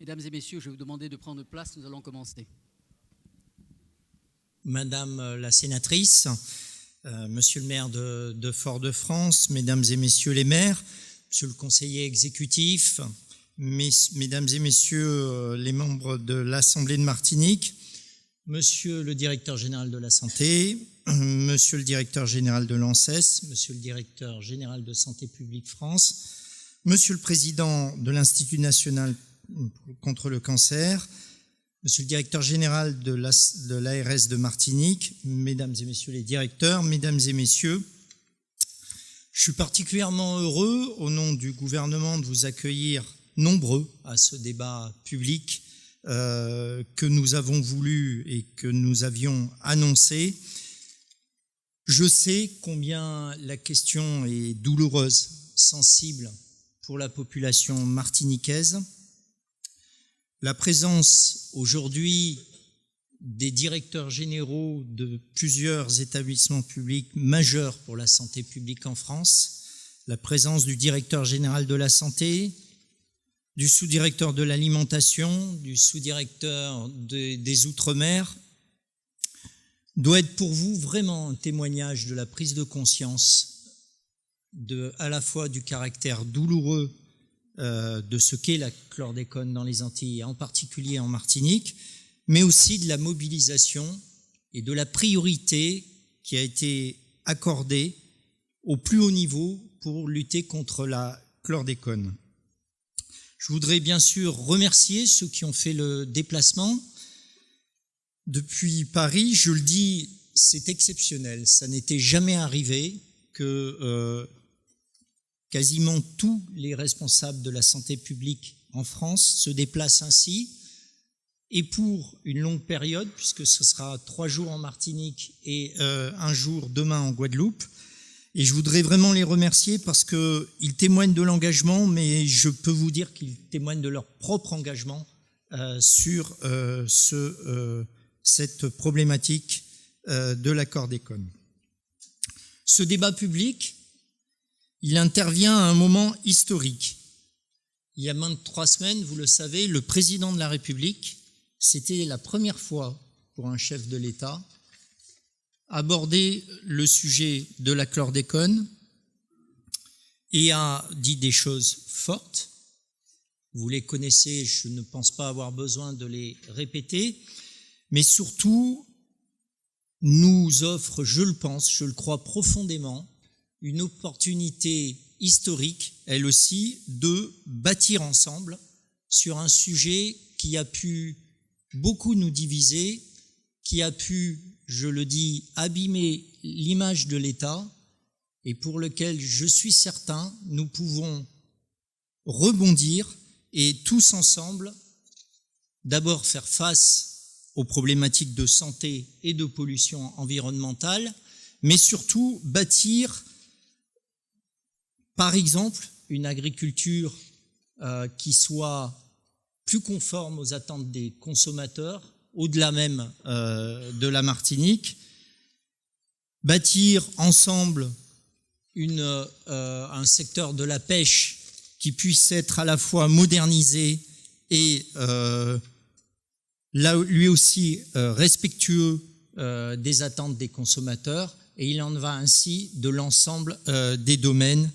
Mesdames et messieurs, je vais vous demander de prendre place, nous allons commencer. Madame la sénatrice, monsieur le maire de Fort-de-France, mesdames et messieurs les maires, monsieur le conseiller exécutif, mesdames et messieurs les membres de l'Assemblée de Martinique, monsieur le directeur général de la santé, monsieur le directeur général de l'ANSES, monsieur le directeur général de Santé publique France, monsieur le président de l'Institut national contre le cancer, monsieur le directeur général de l'ARS de Martinique, mesdames et messieurs les directeurs, mesdames et messieurs, je suis particulièrement heureux, au nom du gouvernement, de vous accueillir nombreux à ce débat public que nous avons voulu et que nous avions annoncé. Je sais combien la question est douloureuse, sensible pour la population martiniquaise. La présence aujourd'hui des directeurs généraux de plusieurs établissements publics majeurs pour la santé publique en France, la présence du directeur général de la santé, du sous-directeur de l'alimentation, du sous-directeur des Outre-mer, doit être pour vous vraiment un témoignage de la prise de conscience à la fois du caractère douloureux de ce qu'est la chlordécone dans les Antilles, en particulier en Martinique, mais aussi de la mobilisation et de la priorité qui a été accordée au plus haut niveau pour lutter contre la chlordécone. Je voudrais bien sûr remercier ceux qui ont fait le déplacement depuis Paris. Je le dis, c'est exceptionnel, ça n'était jamais arrivé que quasiment tous les responsables de la santé publique en France se déplacent ainsi, et pour une longue période, puisque ce sera 3 jours en Martinique et 1 jour demain en Guadeloupe. Et je voudrais vraiment les remercier parce qu'ils témoignent de l'engagement, mais je peux vous dire qu'ils témoignent de leur propre engagement sur cette problématique de la chlordécone. Ce débat public, il intervient à un moment historique. Il y a moins de 3 semaines, vous le savez, le président de la République, c'était la première fois pour un chef de l'État, abordait le sujet de la chlordécone et a dit des choses fortes. Vous les connaissez, je ne pense pas avoir besoin de les répéter, mais surtout nous offre, je le pense, je le crois profondément, une opportunité historique, elle aussi, de bâtir ensemble sur un sujet qui a pu beaucoup nous diviser, qui a pu, je le dis, abîmer l'image de l'État et pour lequel, je suis certain, nous pouvons rebondir et tous ensemble, d'abord faire face aux problématiques de santé et de pollution environnementale, mais surtout bâtir par exemple, une agriculture qui soit plus conforme aux attentes des consommateurs, au-delà même de la Martinique, bâtir ensemble un secteur de la pêche qui puisse être à la fois modernisé et là, lui aussi respectueux des attentes des consommateurs, et il en va ainsi de l'ensemble des domaines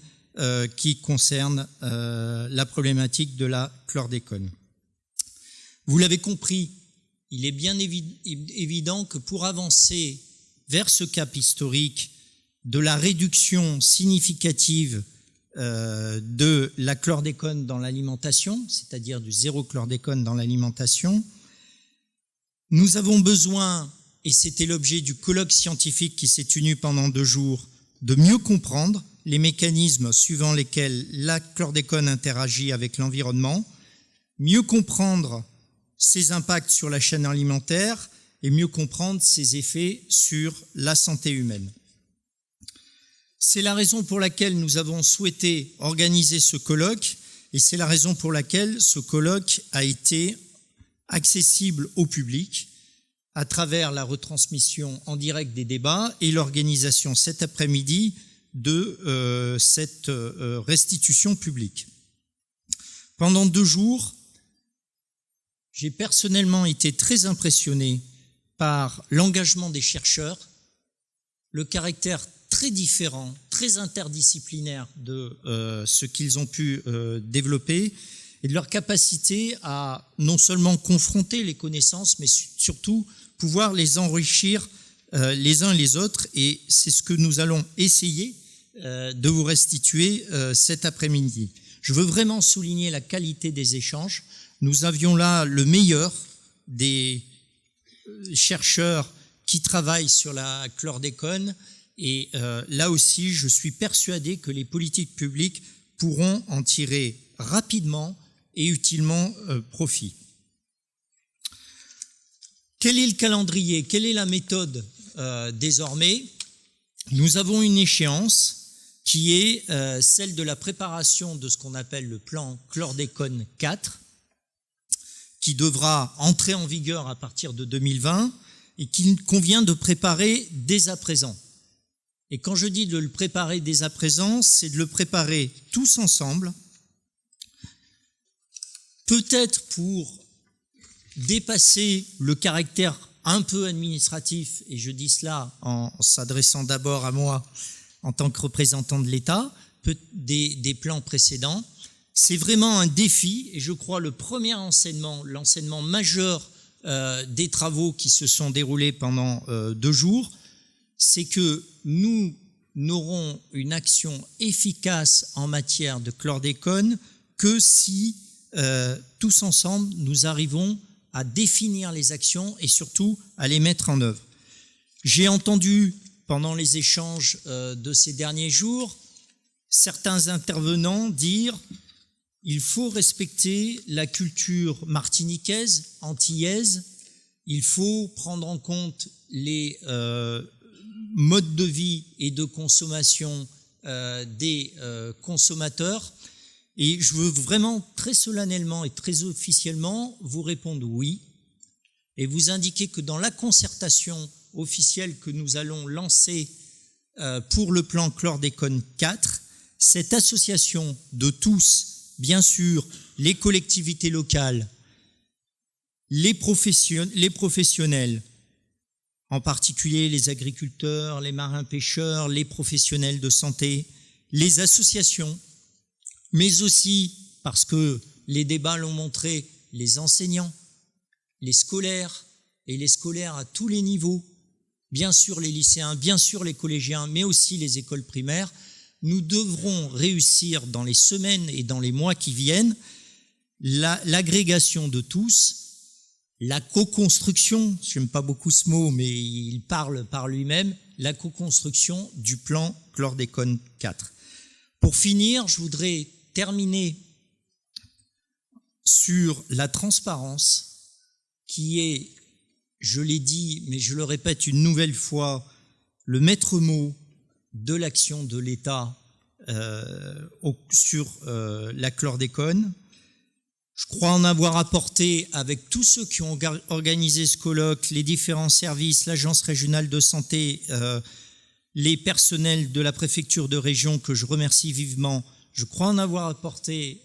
qui concerne la problématique de la chlordécone. Vous l'avez compris, il est bien évident que pour avancer vers ce cap historique de la réduction significative de la chlordécone dans l'alimentation, c'est-à-dire du zéro chlordécone dans l'alimentation, nous avons besoin, et c'était l'objet du colloque scientifique qui s'est tenu pendant 2 jours, de mieux comprendre les mécanismes suivant lesquels la chlordécone interagit avec l'environnement, mieux comprendre ses impacts sur la chaîne alimentaire et mieux comprendre ses effets sur la santé humaine. C'est la raison pour laquelle nous avons souhaité organiser ce colloque et c'est la raison pour laquelle ce colloque a été accessible au public à travers la retransmission en direct des débats et l'organisation cet après-midi de cette restitution publique. Pendant 2 jours, J'ai personnellement été très impressionné par l'engagement des chercheurs, le caractère très différent, très interdisciplinaire de ce qu'ils ont pu développer et de leur capacité à non seulement confronter les connaissances, mais surtout pouvoir les enrichir les uns les autres. Et c'est ce que nous allons essayer de vous restituer cet après-midi. Je veux vraiment souligner la qualité des échanges. Nous avions là le meilleur des chercheurs qui travaillent sur la chlordécone et là aussi, je suis persuadé que les politiques publiques pourront en tirer rapidement et utilement profit. Quel est le calendrier? Quelle est la méthode désormais? Nous avons une échéance qui est celle de la préparation de ce qu'on appelle le plan chlordécone 4, qui devra entrer en vigueur à partir de 2020 et qu'il convient de préparer dès à présent. Et quand je dis de le préparer dès à présent, c'est de le préparer tous ensemble, peut-être pour dépasser le caractère un peu administratif, et je dis cela en s'adressant d'abord à moi en tant que représentant de l'État, des plans précédents. C'est vraiment un défi, et je crois le premier enseignement, l'enseignement majeur des travaux qui se sont déroulés pendant 2 jours, c'est que nous n'aurons une action efficace en matière de chlordécone que si tous ensemble nous arrivons à définir les actions et surtout à les mettre en œuvre. J'ai entendu pendant les échanges de ces derniers jours certains intervenants dire il faut respecter la culture martiniquaise, antillaise, il faut prendre en compte les modes de vie et de consommation des consommateurs. Et je veux vraiment très solennellement et très officiellement vous répondre oui et vous indiquer que dans la concertation officielle que nous allons lancer pour le plan chlordécone 4, cette association de tous, bien sûr, les collectivités locales, les professionnels, en particulier les agriculteurs, les marins-pêcheurs, les professionnels de santé, les associations, mais aussi, parce que les débats l'ont montré, les enseignants, les scolaires, et les scolaires à tous les niveaux, bien sûr les lycéens, bien sûr les collégiens, mais aussi les écoles primaires, nous devrons réussir dans les semaines et dans les mois qui viennent l'agrégation de tous, la co-construction, je n'aime pas beaucoup ce mot, mais il parle par lui-même, la co-construction du plan chlordécone 4. Pour finir, je voudrais terminer sur la transparence qui est, je l'ai dit, mais je le répète une nouvelle fois, le maître mot de l'action de l'État sur la chlordécone. Je crois en avoir apporté avec tous ceux qui ont organisé ce colloque, les différents services, l'Agence régionale de santé, les personnels de la préfecture de région que je remercie vivement. Je crois en avoir apporté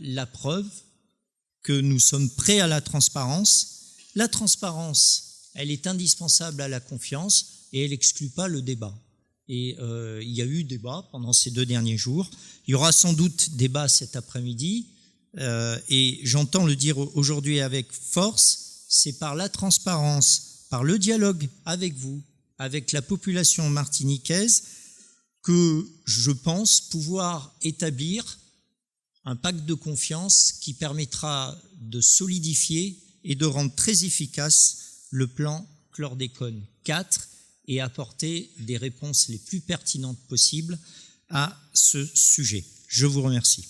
la preuve que nous sommes prêts à la transparence. La transparence, elle est indispensable à la confiance et elle n'exclut pas le débat. Et il y a eu débat pendant ces 2 derniers jours. Il y aura sans doute débat cet après-midi. Et j'entends le dire aujourd'hui avec force, c'est par la transparence, par le dialogue avec vous, avec la population martiniquaise, que je pense pouvoir établir un pacte de confiance qui permettra de solidifier et de rendre très efficace le plan chlordécone 4 et apporter des réponses les plus pertinentes possibles à ce sujet. Je vous remercie.